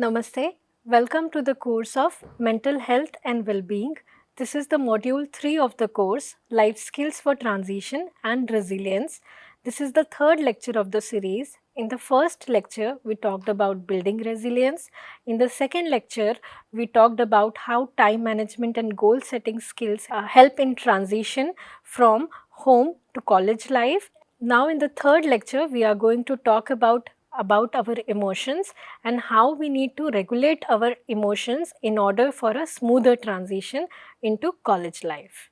Namaste. Welcome to the course of Mental Health and Well-being. This is the module 3 of the course, Life Skills for Transition and Resilience. This is the third lecture of the series. In the first lecture, we talked about building resilience. In the second lecture, we talked about how time management and goal setting skills help in transition from home to college life. Now in the third lecture, we are going to talk about our emotions and how we need to regulate our emotions in order for a smoother transition into college life.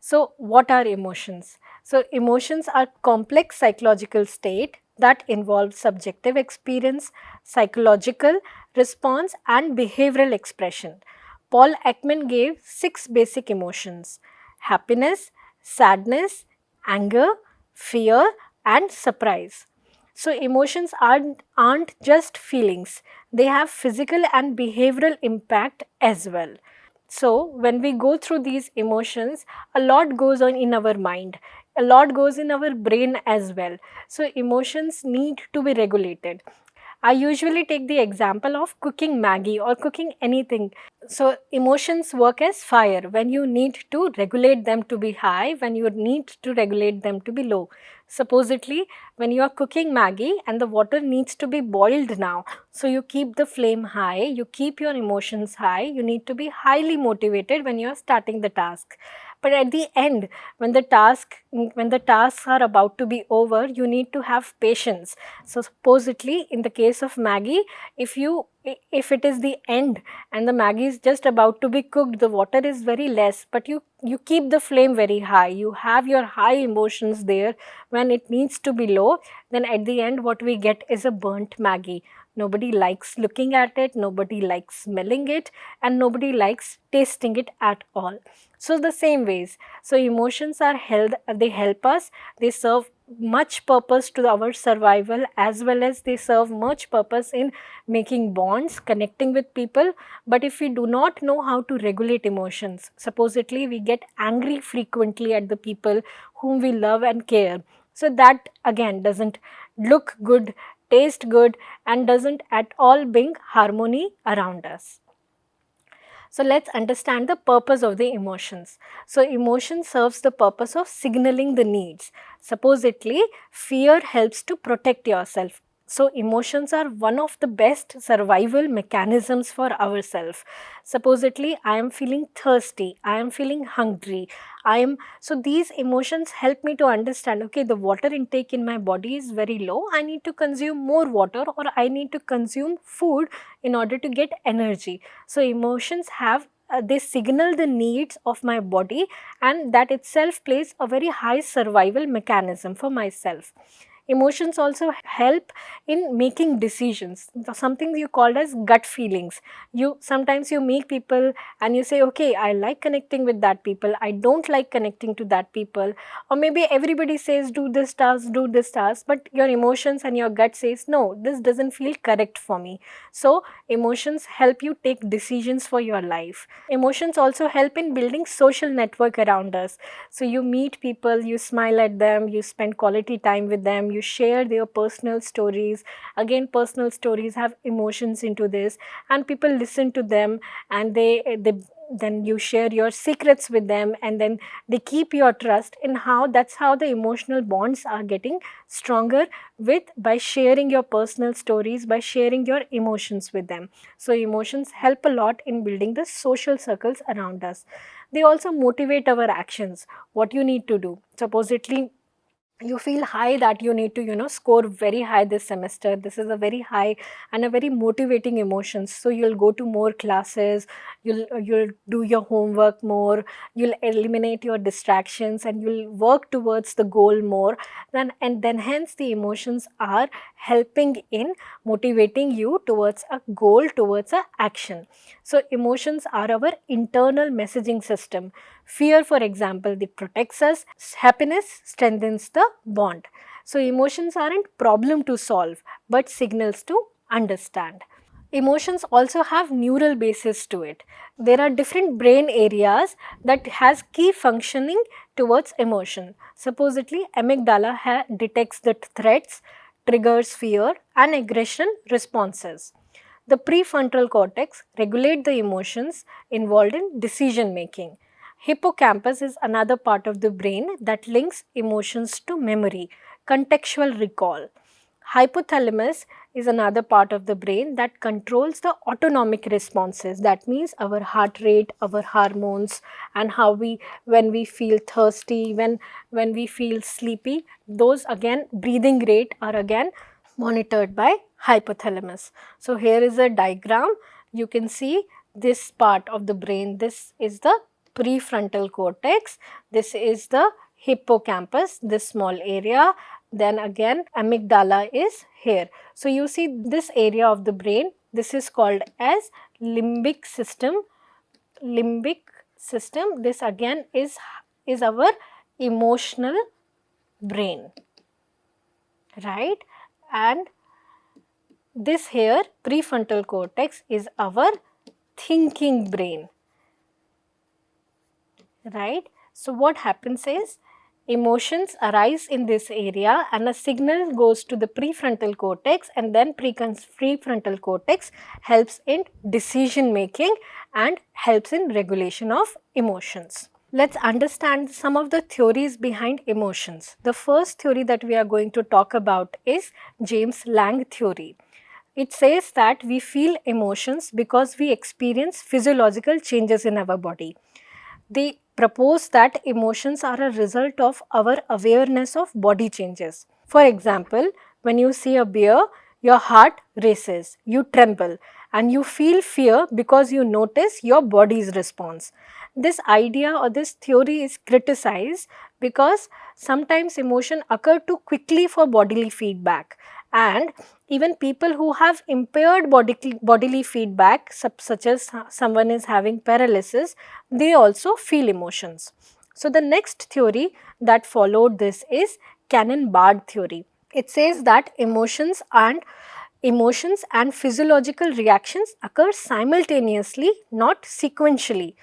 So what are emotions? So emotions are complex psychological state that involve subjective experience, psychological response and behavioral expression. Paul Ekman gave 6 basic emotions: happiness, sadness, anger, fear and surprise. So emotions aren't just feelings, they have physical and behavioral impact as well. So when we go through these emotions, a lot goes on in our mind, a lot goes in our brain as well. So emotions need to be regulated. I usually take the example of cooking Maggie or cooking anything. So emotions work as fire when you need to regulate them to be high, when you need to regulate them to be low. Supposedly, when you are cooking Maggie and the water needs to be boiled now, so you keep the flame high, you keep your emotions high, you need to be highly motivated when you are starting the task. But at the end, when the tasks are about to be over, you need to have patience. So supposedly in the case of Maggie, if it is the end and the Maggie is just about to be cooked, the water is very less, but you keep the flame very high, you have your high emotions there. When it needs to be low, then at the end what we get is a burnt Maggie. Nobody likes looking at it, nobody likes smelling it, and nobody likes tasting it at all. So the same ways, so emotions are held, they help us, they serve much purpose to our survival, as well as they serve much purpose in making bonds, connecting with people. But if we do not know how to regulate emotions, supposedly we get angry frequently at the people whom we love and care. So that again doesn't look good, taste good, and doesn't at all bring harmony around us. So let's understand the purpose of the emotions. So emotion serves the purpose of signaling the needs. Supposedly, fear helps to protect yourself. So emotions are one of the best survival mechanisms for ourselves. Supposedly, I am feeling thirsty, I am feeling hungry, so these emotions help me to understand, okay, the water intake in my body is very low, I need to consume more water or I need to consume food in order to get energy. So emotions have they signal the needs of my body, and that itself plays a very high survival mechanism for myself. Emotions also help in making decisions, something you called as gut feelings. You sometimes you meet people and you say, okay, I like connecting with that people, I don't like connecting to that people, or maybe everybody says do this task, but your emotions and your gut says no, this doesn't feel correct for me. So emotions help you take decisions for your life. Emotions also help in building social network around us. So you meet people, you smile at them, you spend quality time with them, you share their personal stories. Again, personal stories have emotions into this, and people listen to them, and they then you share your secrets with them, and then they keep your trust. In how that's how the emotional bonds are getting stronger, with by sharing your personal stories, by sharing your emotions with them. So emotions help a lot in building the social circles around us. They also motivate our actions, what you need to do. Supposedly you feel high that you need to score very high this semester, this is a very high and a very motivating emotions, so you'll go to more classes, you'll do your homework more, you'll eliminate your distractions, and you'll work towards the goal more. Then hence the emotions are helping in motivating you towards a goal, towards a action. So emotions are our internal messaging system. Fear, for example, it protects us. Happiness strengthens the bond. So emotions aren't problem to solve, but signals to understand. Emotions also have neural basis to it. There are different brain areas that has key functioning towards emotion. Supposedly, amygdala detects the threats, triggers fear and aggression responses. The prefrontal cortex regulate the emotions involved in decision making. Hippocampus is another part of the brain that links emotions to memory, contextual recall. Hypothalamus is another part of the brain that controls the autonomic responses. That means our heart rate, our hormones, and how we, when we feel thirsty, when we feel sleepy, those again, breathing rate are again monitored by hypothalamus. So here is a diagram. You can see this part of the brain. This is the prefrontal cortex. This is the hippocampus, this small area. Then again amygdala is here. So you see this area of the brain, this is called as limbic system. Limbic system, this again is our emotional brain, right? And this here prefrontal cortex is our thinking brain, right? So what happens is emotions arise in this area and a signal goes to the prefrontal cortex, and then prefrontal cortex helps in decision making and helps in regulation of emotions. Let's understand some of the theories behind emotions. The first theory that we are going to talk about is James Lange theory. It says that we feel emotions because we experience physiological changes in our body. They propose that emotions are a result of our awareness of body changes. For example, when you see a bear, your heart races, you tremble, and you feel fear because you notice your body's response. This idea or this theory is criticized because sometimes emotion occur too quickly for bodily feedback, and even people who have impaired bodily feedback, such as someone is having paralysis, they also feel emotions. So the next theory that followed this is Cannon-Bard theory. It says that emotions and physiological reactions occur simultaneously, not sequentially.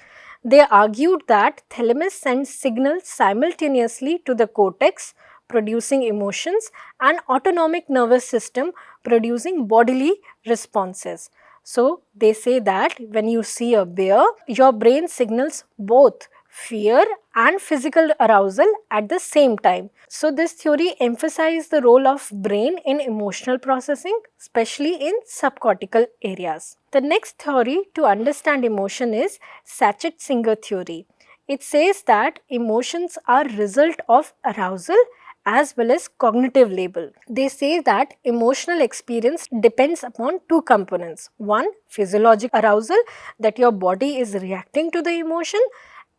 They argued that thalamus sends signals simultaneously to the cortex, producing emotions, and autonomic nervous system producing bodily responses. So they say that when you see a bear, your brain signals both fear and physical arousal at the same time. So this theory emphasizes the role of brain in emotional processing, especially in subcortical areas. The next theory to understand emotion is Sachet-Singer theory. It says that emotions are result of arousal as well as cognitive label. They say that emotional experience depends upon two components. One, physiological arousal, that your body is reacting to the emotion.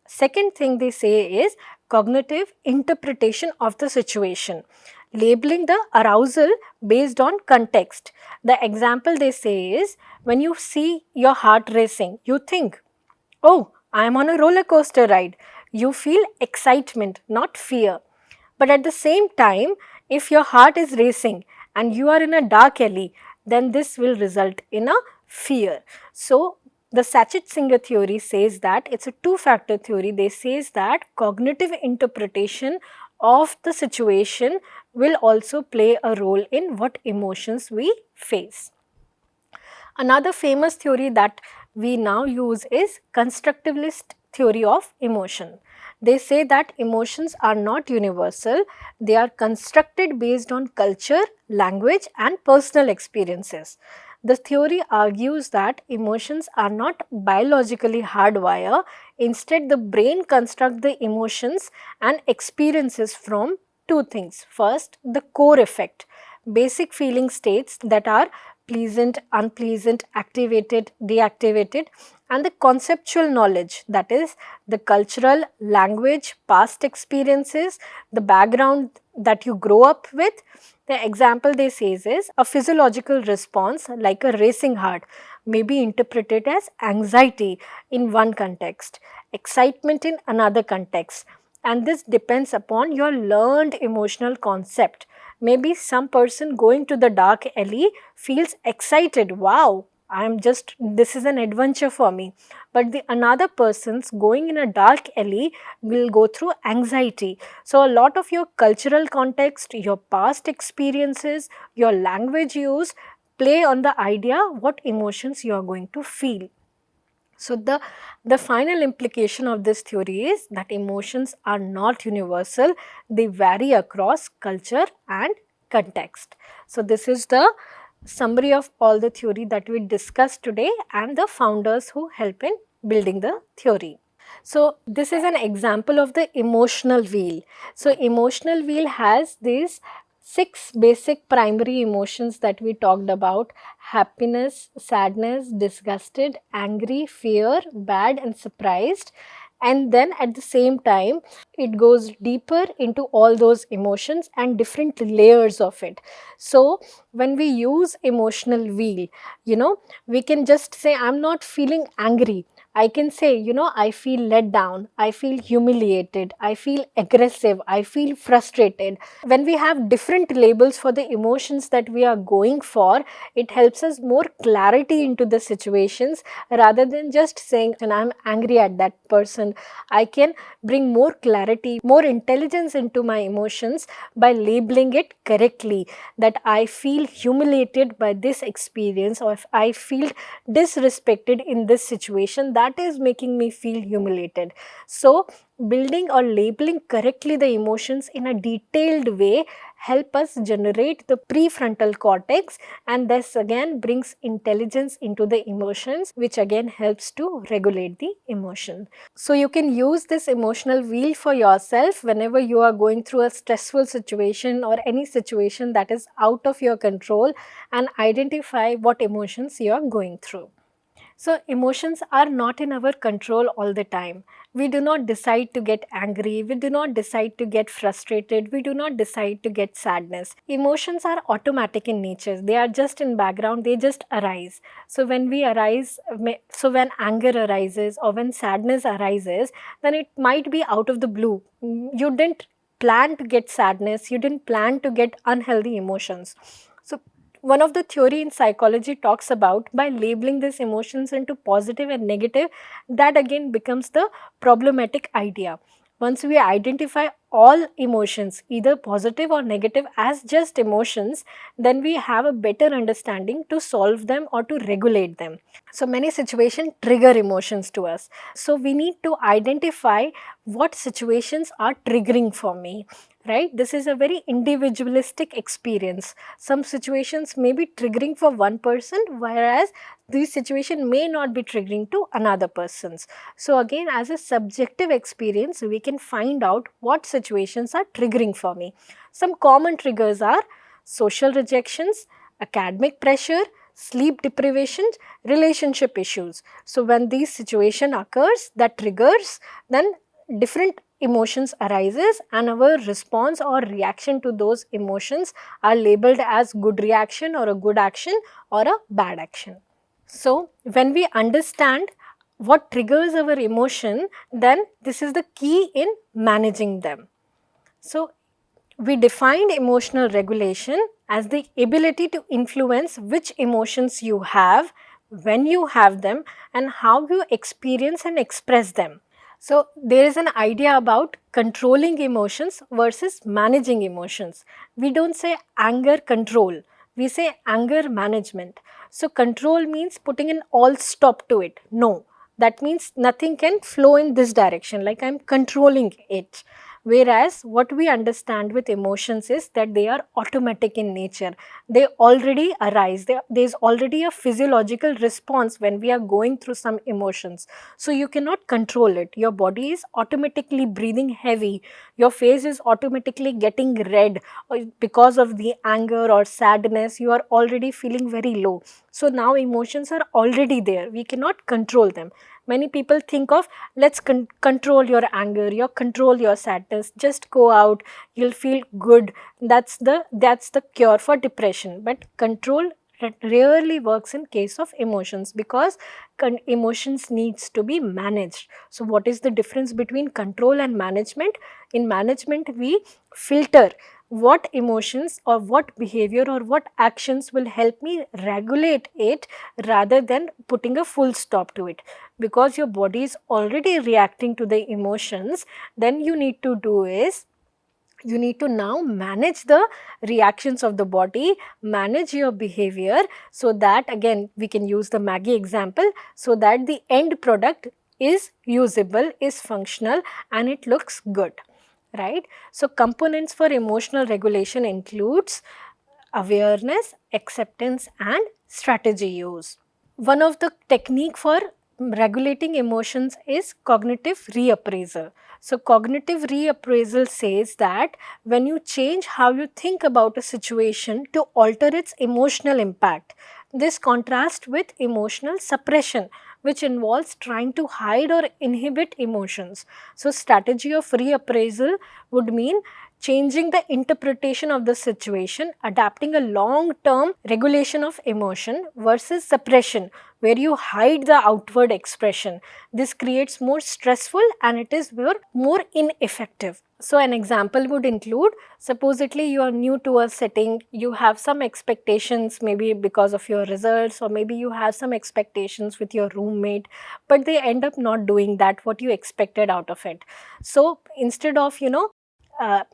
Second thing they say is cognitive interpretation of the situation, labeling the arousal based on context. The example they say is when you see your heart racing, you think, oh, I am on a roller coaster ride. You feel excitement, not fear. But at the same time, if your heart is racing and you are in a dark alley, then this will result in a fear. So the Sachet-Singer theory says that it's a two-factor theory. They says that cognitive interpretation of the situation will also play a role in what emotions we face. Another famous theory that we now use is constructivist theory of emotion. They say that emotions are not universal, they are constructed based on culture, language and personal experiences. The theory argues that emotions are not biologically hardwired, instead the brain constructs the emotions and experiences from two things. First, the core effect, basic feeling states that are pleasant, unpleasant, activated, deactivated, and the conceptual knowledge, that is the cultural, language, past experiences, the background that you grow up with. The example they say is a physiological response like a racing heart may be interpreted as anxiety in one context, excitement in another context, and this depends upon your learned emotional concept. Maybe some person going to the dark alley feels excited, wow, this is an adventure for me. But the another person's going in a dark alley will go through anxiety. So a lot of your cultural context, your past experiences, your language use play on the idea what emotions you are going to feel. So the final implication of this theory is that emotions are not universal, they vary across culture and context. So this is the summary of all the theory that we discussed today and the founders who help in building the theory. So this is an example of the emotional wheel. So emotional wheel has these 6 basic primary emotions that we talked about: happiness, sadness, disgusted, angry, fear, bad and surprised. And then at the same time it goes deeper into all those emotions and different layers of it. So when we use emotional wheel, we can just say I'm not feeling angry. I can say, I feel let down, I feel humiliated, I feel aggressive, I feel frustrated. When we have different labels for the emotions that we are going for, it helps us more clarity into the situations rather than just saying, and I'm angry at that person. I can bring more clarity, more intelligence into my emotions by labeling it correctly, that I feel humiliated by this experience, or if I feel disrespected in this situation, that is making me feel humiliated. So building or labeling correctly the emotions in a detailed way help us generate the prefrontal cortex, and this again brings intelligence into the emotions, which again helps to regulate the emotion. So you can use this emotional wheel for yourself whenever you are going through a stressful situation or any situation that is out of your control, and identify what emotions you are going through. So emotions are not in our control all the time. We do not decide to get angry, we do not decide to get frustrated, we do not decide to get sadness. Emotions are automatic in nature. They are just in background, they just arise. So when when anger arises or when sadness arises, then it might be out of the blue. You didn't plan to get sadness, you didn't plan to get unhealthy emotions. So one of the theory in psychology talks about by labeling these emotions into positive and negative, that again becomes the problematic idea. Once we identify all emotions, either positive or negative, as just emotions, then we have a better understanding to solve them or to regulate them. So many situations trigger emotions to us. So we need to identify what situations are triggering for me, right? This is a very individualistic experience. Some situations may be triggering for one person, whereas this situation may not be triggering to another person's. So again, as a subjective experience, we can find out what situations are triggering for me. Some common triggers are social rejections, academic pressure, sleep deprivation, relationship issues. So when these situation occurs that triggers, then different emotions arises, and our response or reaction to those emotions are labeled as good reaction or a good action or a bad action. So when we understand what triggers our emotion, then this is the key in managing them. So we defined emotional regulation as the ability to influence which emotions you have, when you have them, and how you experience and express them. So there is an idea about controlling emotions versus managing emotions. We don't say anger control, we say anger management. So control means putting an all stop to it. No, that means nothing can flow in this direction, like I'm controlling it. Whereas what we understand with emotions is that they are automatic in nature. They already arise. There's already a physiological response when we are going through some emotions. So you cannot control it. Your body is automatically breathing heavy. Your face is automatically getting red because of the anger or sadness. You are already feeling very low. So now emotions are already there. We cannot control them. Many people think of, let's control your anger, control your sadness, just go out, you'll feel good. That's the cure for depression. But control rarely works in case of emotions, because emotions needs to be managed. So what is the difference between control and management? In management, we filter what emotions or what behavior or what actions will help me regulate it, rather than putting a full stop to it. Because your body is already reacting to the emotions, then you need to do is You need to now manage the reactions of the body, manage your behavior, so that again we can use the Maggie example, so that the end product is usable, is functional, and it looks good, right? So components for emotional regulation includes awareness, acceptance, and strategy use. One of the technique for regulating emotions is cognitive reappraisal. So cognitive reappraisal says that when you change how you think about a situation to alter its emotional impact, this contrasts with emotional suppression, which involves trying to hide or inhibit emotions. So strategy of reappraisal would mean changing the interpretation of the situation, adapting a long-term regulation of emotion versus suppression, where you hide the outward expression. This creates more stressful and it is more ineffective. So an example would include, supposedly you are new to a setting, you have some expectations maybe because of your results, or maybe you have some expectations with your roommate, but they end up not doing that what you expected out of it. So instead of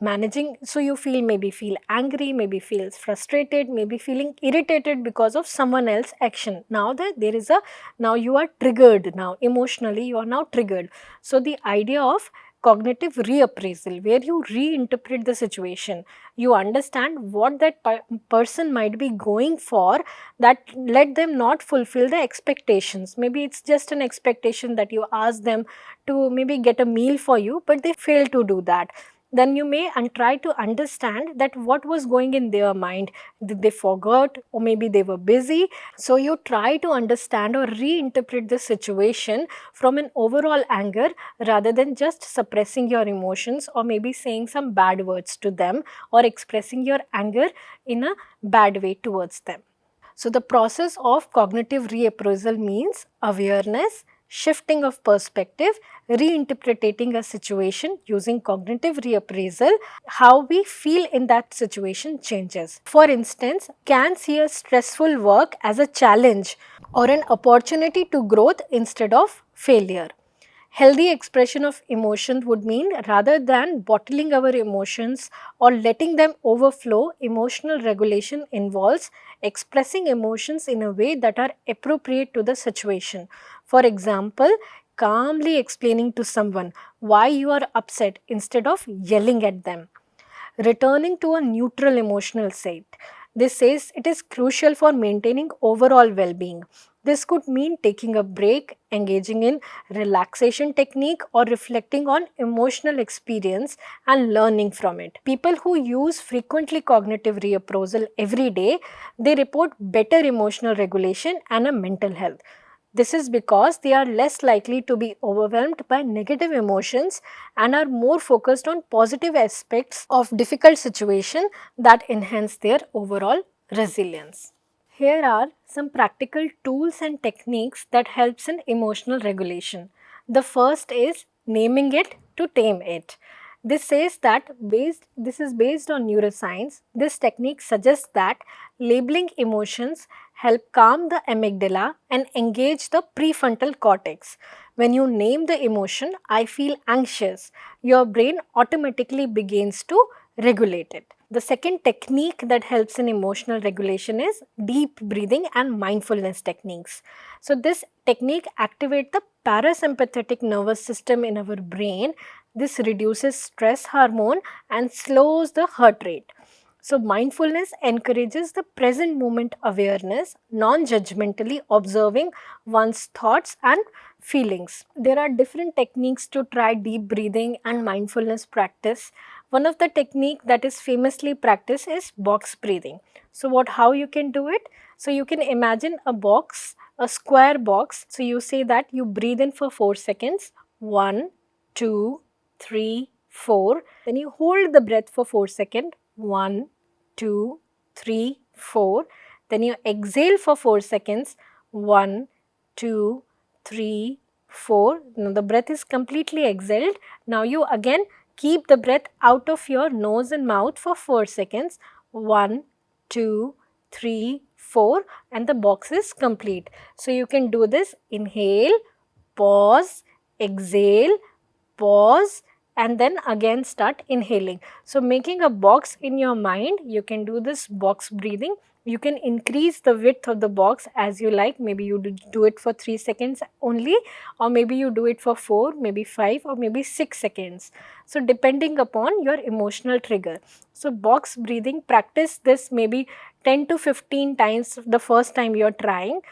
managing, so you feel angry, maybe feels frustrated, maybe feeling irritated because of someone else's action. Now that there is a, now you are triggered, now emotionally you are now triggered. So the idea of cognitive reappraisal, where you reinterpret the situation, you understand what that person might be going for, that let them not fulfill the expectations. Maybe it's just an expectation that you ask them to maybe get a meal for you, but they fail to do that. Then you may try to understand that what was going in their mind. Did they forgot, or maybe they were busy? So you try to understand or reinterpret the situation from an overall anger, rather than just suppressing your emotions or maybe saying some bad words to them or expressing your anger in a bad way towards them. So the process of cognitive reappraisal means awareness, shifting of perspective, reinterpreting a situation using cognitive reappraisal. How we feel in that situation changes. For instance, can see a stressful work as a challenge or an opportunity to growth instead of failure. Healthy expression of emotions would mean, rather than bottling our emotions or letting them overflow, emotional regulation involves expressing emotions in a way that are appropriate to the situation. For example, calmly explaining to someone why you are upset instead of yelling at them. Returning to a neutral emotional state. This says it is crucial for maintaining overall well-being. This could mean taking a break, engaging in relaxation technique, or reflecting on emotional experience and learning from it. People who use frequently cognitive reappraisal every day, they report better emotional regulation and a mental health. This is because they are less likely to be overwhelmed by negative emotions and are more focused on positive aspects of difficult situation that enhance their overall resilience. Here are some practical tools and techniques that helps in emotional regulation. The first is naming it to tame it. This is based on neuroscience. This technique suggests that labeling emotions help calm the amygdala and engage the prefrontal cortex. When you name the emotion, I feel anxious, your brain automatically begins to regulate it. The second technique that helps in emotional regulation is deep breathing and mindfulness techniques. So this technique activates the parasympathetic nervous system in our brain. This reduces stress hormone and slows the heart rate. So mindfulness encourages the present moment awareness, non-judgmentally observing one's thoughts and feelings. There are different techniques to try deep breathing and mindfulness practice. One of the technique that is famously practiced is box breathing. So how you can do it? So you can imagine a box, a square box. So you say that you breathe in for 4 seconds. 1, 2, 3, 4. Then you hold the breath for 4 seconds. 1, 2, 3, 4. Then you exhale for 4 seconds. 1, 2, 3, 4. Now the breath is completely exhaled. Now you again keep the breath out of your nose and mouth for 4 seconds. 1, 2, 3, 4, and the box is complete. So you can do this: inhale, pause, exhale, pause, and then again start inhaling. So making a box in your mind, you can do this box breathing. You can increase the width of the box as you like. Maybe you do it for 3 seconds only, or maybe you do it for 4, maybe 5, or maybe 6 seconds. So depending upon your emotional trigger. So box breathing, practice this maybe 10 to 15 times the first time you are trying.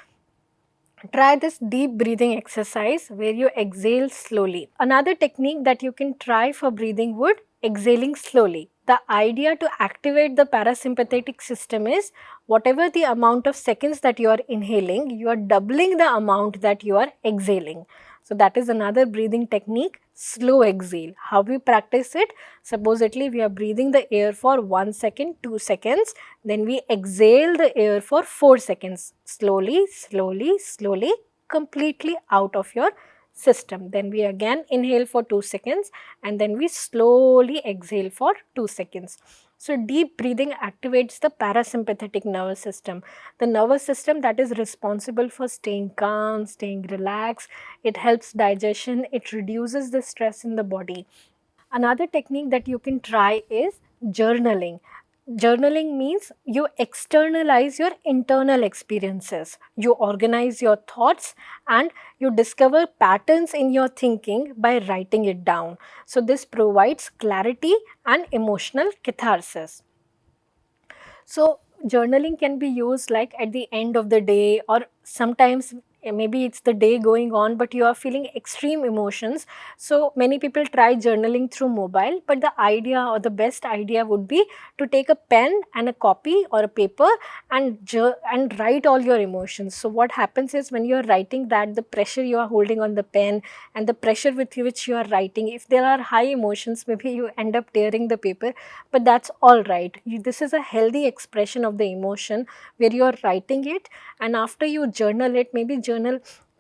Try this deep breathing exercise where you exhale slowly. Another technique that you can try for breathing would exhaling slowly. The idea to activate the parasympathetic system is whatever the amount of seconds that you are inhaling, you are doubling the amount that you are exhaling. So that is another breathing technique, slow exhale. How we practice it? Supposedly we are breathing the air for 1 second, 2 seconds, then we exhale the air for 4 seconds. Slowly, slowly, slowly, completely out of your system. Then we again inhale for 2 seconds and then we slowly exhale for 2 seconds. So deep breathing activates the parasympathetic nervous system, the nervous system that is responsible for staying calm, staying relaxed. It helps digestion, it reduces the stress in the body. Another technique that you can try is journaling. Journaling means you externalize your internal experiences. You organize your thoughts and you discover patterns in your thinking by writing it down. So this provides clarity and emotional catharsis. So journaling can be used like at the end of the day, or sometimes maybe it's the day going on but you are feeling extreme emotions. So many people try journaling through mobile, but the idea or the best idea would be to take a pen and a copy or a paper and write all your emotions. So what happens is when you are writing that, the pressure you are holding on the pen and the pressure with which you are writing, if there are high emotions, maybe you end up tearing the paper, but that's all right. This is a healthy expression of the emotion where you are writing it, and after you journal it, maybe journal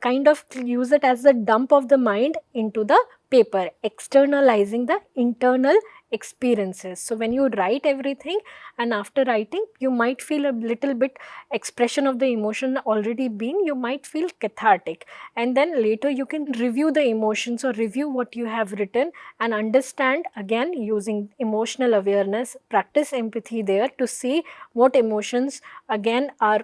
kind of use it as the dump of the mind into the paper, externalizing the internal experiences. So when you write everything and after writing, you might feel a little bit expression of the emotion already been, you might feel cathartic, and then later you can review the emotions or review what you have written and understand again using emotional awareness, practice empathy there to see what emotions again are,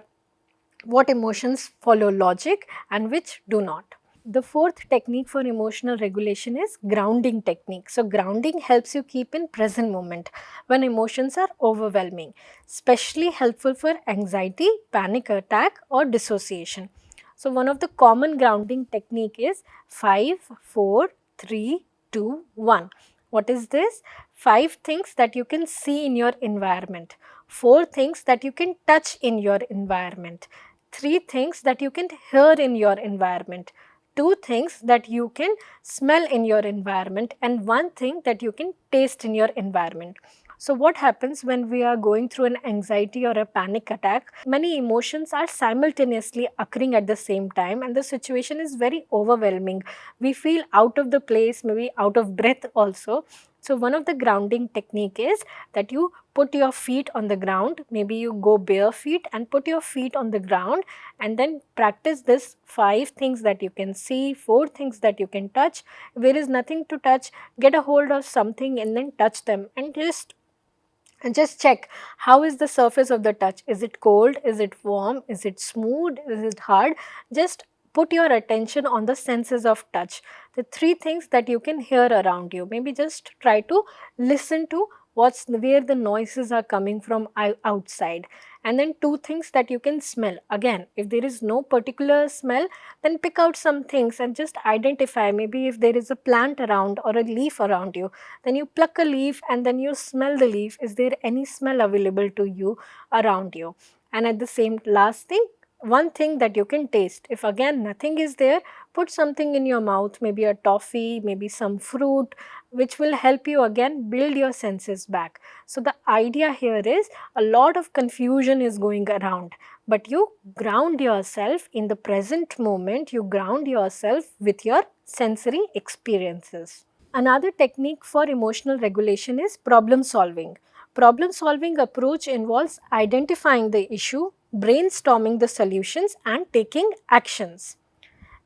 what emotions follow logic and which do not. The fourth technique for emotional regulation is grounding technique. So grounding helps you keep in present moment when emotions are overwhelming, especially helpful for anxiety, panic attack or dissociation. So one of the common grounding technique is 5, 4, 3, 2, 1. What is this? 5 things that you can see in your environment, 4 things that you can touch in your environment, 3 things that you can hear in your environment, 2 things that you can smell in your environment, and 1 thing that you can taste in your environment. So what happens when we are going through an anxiety or a panic attack? Many emotions are simultaneously occurring at the same time and the situation is very overwhelming. We feel out of the place, maybe out of breath also. So one of the grounding technique is that you put your feet on the ground, maybe you go bare feet and put your feet on the ground and then practice this 5 things that you can see, 4 things that you can touch. If there is nothing to touch, get a hold of something and then touch them and just check how is the surface of the touch. Is it cold? Is it warm? Is it smooth? Is it hard? Just put your attention on the senses of touch. The 3 things that you can hear around you. Maybe just try to listen to where the noises are coming from outside. And then 2 things that you can smell. Again, if there is no particular smell, then pick out some things and just identify. Maybe if there is a plant around or a leaf around you, then you pluck a leaf and then you smell the leaf. Is there any smell available to you around you? And at the same last thing, 1 thing that you can taste. If again nothing is there, put something in your mouth, maybe a toffee, maybe some fruit, which will help you again build your senses back. So the idea here is a lot of confusion is going around, but you ground yourself in the present moment, you ground yourself with your sensory experiences. Another technique for emotional regulation is problem solving. Problem solving approach involves identifying the issue, brainstorming the solutions and taking actions.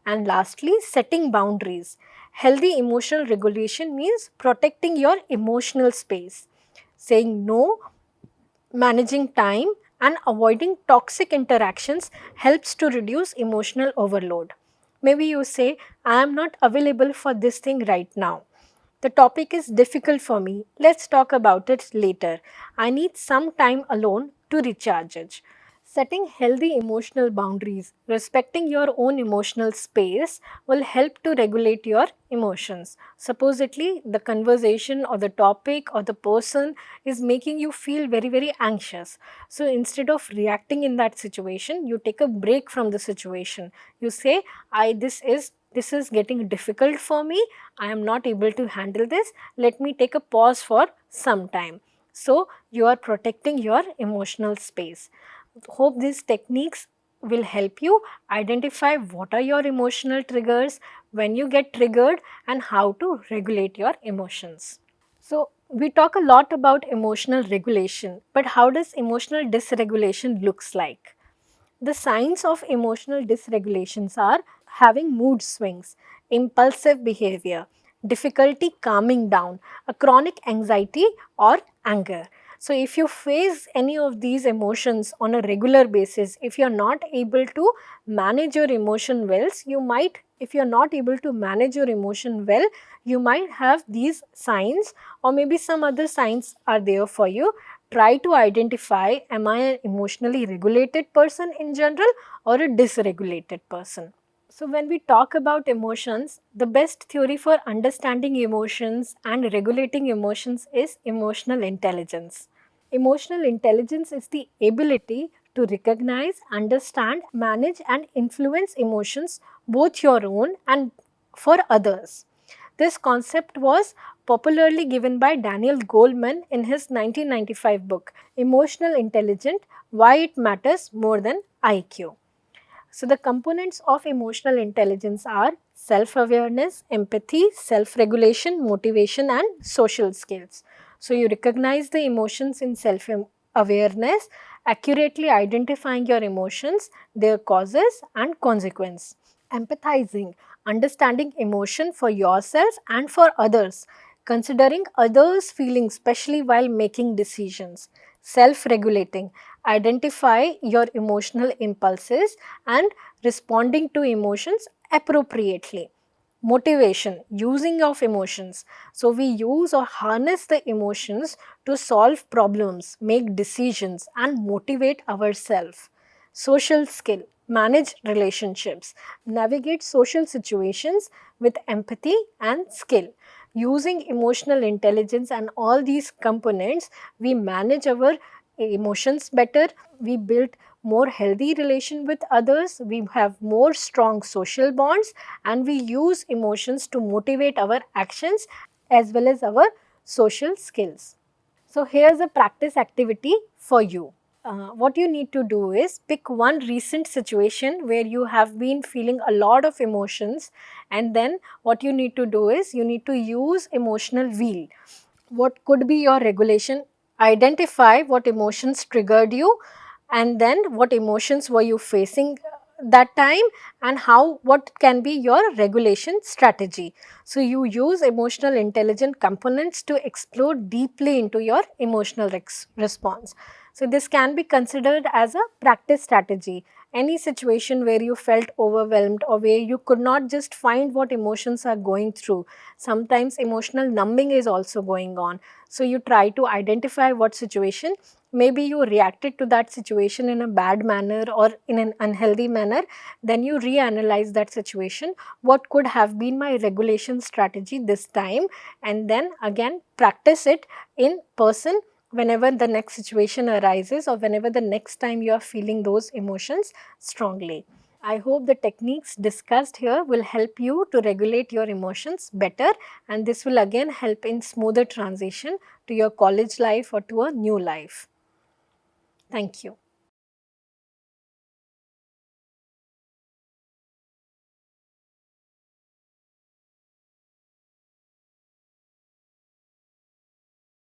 And lastly, setting boundaries. Healthy emotional regulation means protecting your emotional space, saying no, managing time, and avoiding toxic interactions helps to reduce emotional overload. Maybe you say, I am not available for this thing right now. The topic is difficult for me. Let's talk about it later. I need some time alone to recharge it. Setting healthy emotional boundaries, respecting your own emotional space will help to regulate your emotions. Supposedly, the conversation or the topic or the person is making you feel very, very anxious. So instead of reacting in that situation, you take a break from the situation. You say, this is getting difficult for me. I am not able to handle this. Let me take a pause for some time. So you are protecting your emotional space. Hope these techniques will help you identify what are your emotional triggers, when you get triggered, and how to regulate your emotions. So, we talk a lot about emotional regulation, but how does emotional dysregulation looks like? The signs of emotional dysregulations are having mood swings, impulsive behavior, difficulty calming down, a chronic anxiety or anger. So, if you face any of these emotions on a regular basis, if you are not able to manage your emotion well, if you are not able to manage your emotion well, you might have these signs, or maybe some other signs are there for you. Try to identify, am I an emotionally regulated person in general or a dysregulated person? So, when we talk about emotions, the best theory for understanding emotions and regulating emotions is emotional intelligence. Emotional intelligence is the ability to recognize, understand, manage, and influence emotions, both your own and for others. This concept was popularly given by Daniel Goleman in his 1995 book, Emotional Intelligence: Why It Matters More Than IQ. So, the components of emotional intelligence are self-awareness, empathy, self-regulation, motivation, and social skills. So, you recognize the emotions in self-awareness, accurately identifying your emotions, their causes and consequence. Empathizing, understanding emotion for yourself and for others, considering others' feelings, especially while making decisions. Self regulating, identify your emotional impulses and responding to emotions appropriately. Motivation, using of emotions. So, we use or harness the emotions to solve problems, make decisions, and motivate ourselves. Social skill, manage relationships, navigate social situations with empathy and skill. Using emotional intelligence and all these components, we manage our emotions better, we build more healthy relation with others, we have more strong social bonds, and we use emotions to motivate our actions as well as our social skills. So here's a practice activity for you. What you need to do is pick one recent situation where you have been feeling a lot of emotions, and then what you need to do is you need to use emotional wheel. What could be your regulation? Identify what emotions triggered you, and then what emotions were you facing that time, and what can be your regulation strategy. So you use emotional intelligent components to explore deeply into your emotional response. So this can be considered as a practice strategy. Any situation where you felt overwhelmed or where you could not just find what emotions are going through, sometimes emotional numbing is also going on. So you try to identify what situation, maybe you reacted to that situation in a bad manner or in an unhealthy manner, then you reanalyze that situation, what could have been my regulation strategy this time, and then again practice it in person whenever the next situation arises or whenever the next time you are feeling those emotions strongly. I hope the techniques discussed here will help you to regulate your emotions better, and this will again help in smoother transition to your college life or to a new life. Thank you.